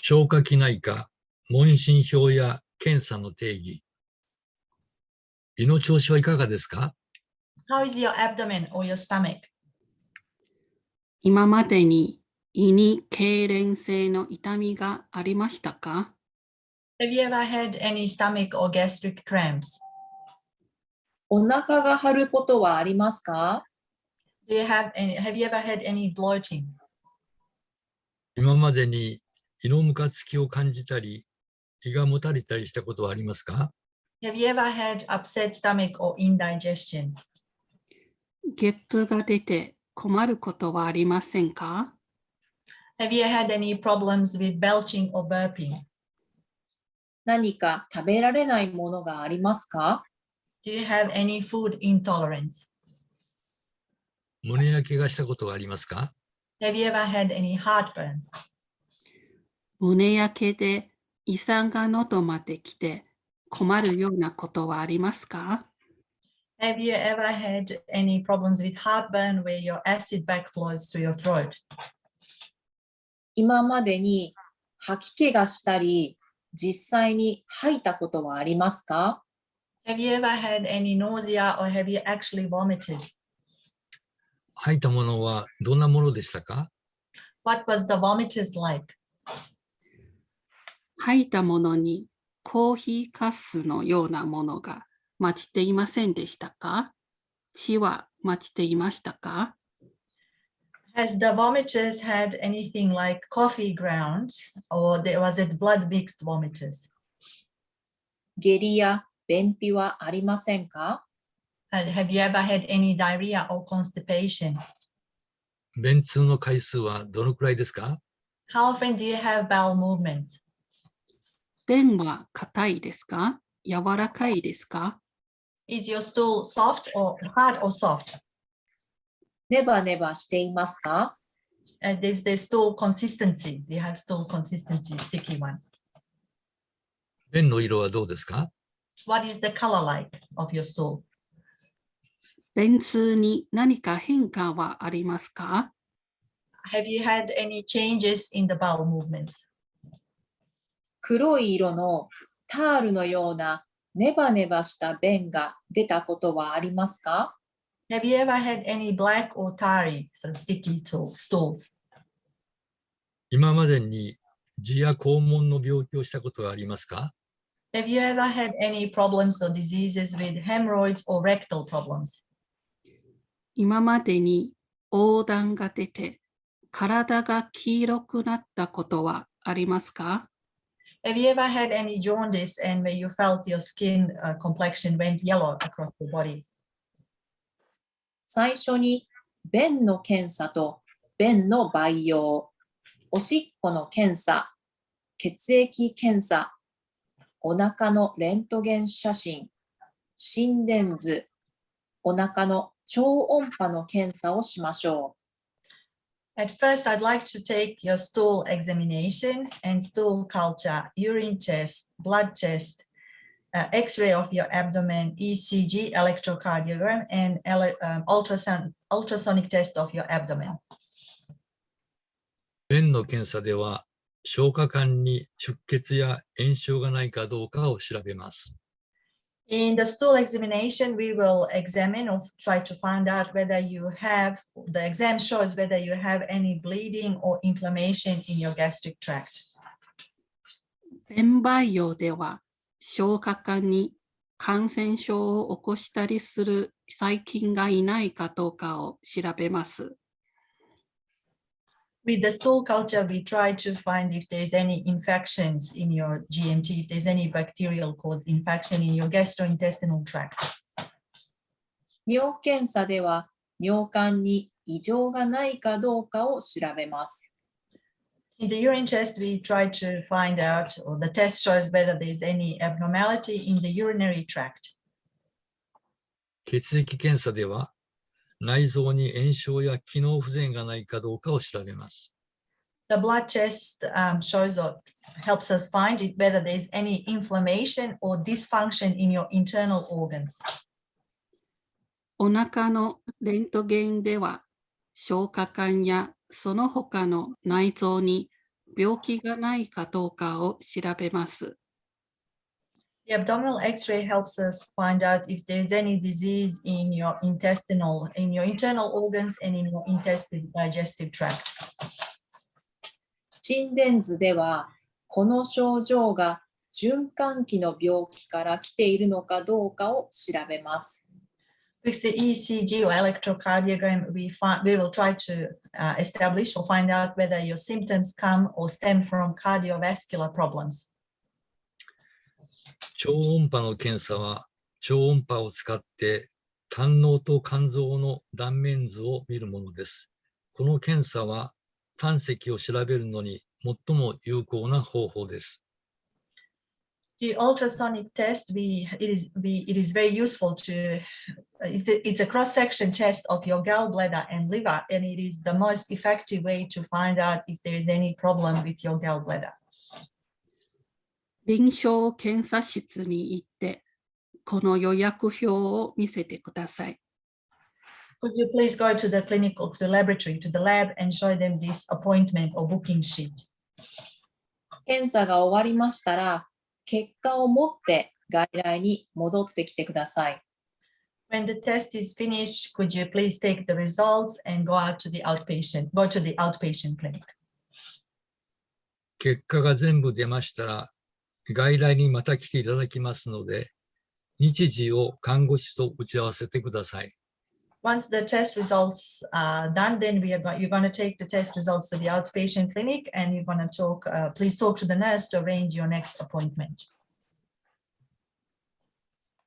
消化器内科、問診票や検査の定義。胃の調子はいかがですか？ How is your abdomen or your stomach? 今までに胃に痙攣性の痛みがありましたか？ Have you ever had any stomach or gastric cramps? お腹が張ることはありますか？ Have you ever had any bloating? 今までに胃のむかつきを感じたり、胃がもたれたりしたことはありますか？ Have you ever had upset stomach or indigestion? ゲップが出て困ることはありませんか？ Have you had any problems with belching or burping? 何か食べられないものがありますか？ Do you have any food intolerance? 胸焼けがしたことはありますか？ Have you ever had any heartburn? 胸焼けで胃酸が喉まで来て困るようなことはありますか？ Have you ever had any problems with heartburn where your acid backflows through your throat? 今までに吐き気がしたり、実際に吐いたことはありますか？ Have you ever had any nausea or have you actually vomited? 吐いたものはどんなものでしたか？ What was the vomiters like? 吐いたものにコーヒーかすのようなものが混じっていませんでしたか？血は混じっていましたか？ Has the vomiters had anything like coffee grounds or was it blood mixed vomiters? 下痢や便秘はありませんか？ Have you ever had any diarrhea or constipation? 便通の回数はどのくらいですか？ How often do you have bowel movements? 便は硬いですか？柔らかいですか？ Is your stool soft or hard or soft? ネバネバしていますか？ There's the stool consistency. Do you have stool consistency, sticky one? 便の色はどうですか？ What is the color like of your stool? 便通に何か変化はありますか？ Have you had any changes in the bowel movements? 黒い色のタールのようなネバネバした便が出たことはありますか？ Have you ever had any black or tarry sort of sticky stools? 今までに痔や肛門の病気をしたことはありますか？ Have you ever had any problems or diseases with hemorrhoids or rectal problems? 今までに黄疸が出て体が黄色くなったことはありますか？ Have you ever had any jaundice and where you felt your skin complexion went yellow across the body? 最初に便の検査と便の培養、おしっこの検査、血液検査、お腹のレントゲン写真、心電図、お腹の超音波の検査をしましょう。At first, I'd like to take your stool examination and stool culture, urine test, blood test, X-ray of your abdomen, ECG, electrocardiogram, and ultrasonic test of your abdomen. 便の検査では消化管に出血や炎症がないかどうかを調べます。In the stool examination, we will examine or try to find out whether you have, the exam shows whether you have any bleeding or inflammation in your gastric tract. 便培養では消化管に感染症を起こしたりする細菌がいないかどうかを調べます。With the stool culture, we try to find if there's any infections in your GNT, if there's any bacterial caused infection in your gastrointestinal tract. 尿検査では尿管に異常がないかどうかを調べます。In the urine test, we try to find out, or the test shows whether there's any abnormality in the urinary tract. 血液検査では内臓に炎症や機能不全がないかどうかを調べます。The blood test shows or helps us find it whether there's any inflammation or dysfunction in your internal organs. お腹のレントゲンでは消化管やその他の内臓に病気がないかどうかを調べます。The abdominal X-ray helps us find out if there is any disease in your internal organs and in your digestive tract. 心電図では、この症状が循環器の病気から来ているのかどうかを調べます。With the ECG or electrocardiogram, we will try to establish or find out whether your symptoms come or stem from cardiovascular problems. 超音波の検査は超音波を使って胆のうと肝臓の断面図を見るものです。この検査は胆石を調べるのに最も有効な方法です。The ultrasonic test, it is very useful to, it's a cross-section test of your gallbladder and liver, and it is the most effective way to find out if there is any problem with your gallbladder. 臨床検査室に行って、この予約表を見せてください。Could you please go to the clinic or to the laboratory, to the lab, and show them this appointment or booking sheet? 検査が終わりましたら、結果を持って外来に戻ってきてください。When the test is finished, could you please take the results and go to the outpatient clinic? 結果が全部出ましたら、外来にまた来ていただきますので、日時を看護師と打ち合わせてください。Once the test results are done, then you're going to take the test results to the outpatient clinic, and you're going to please talk to the nurse to arrange your next appointment.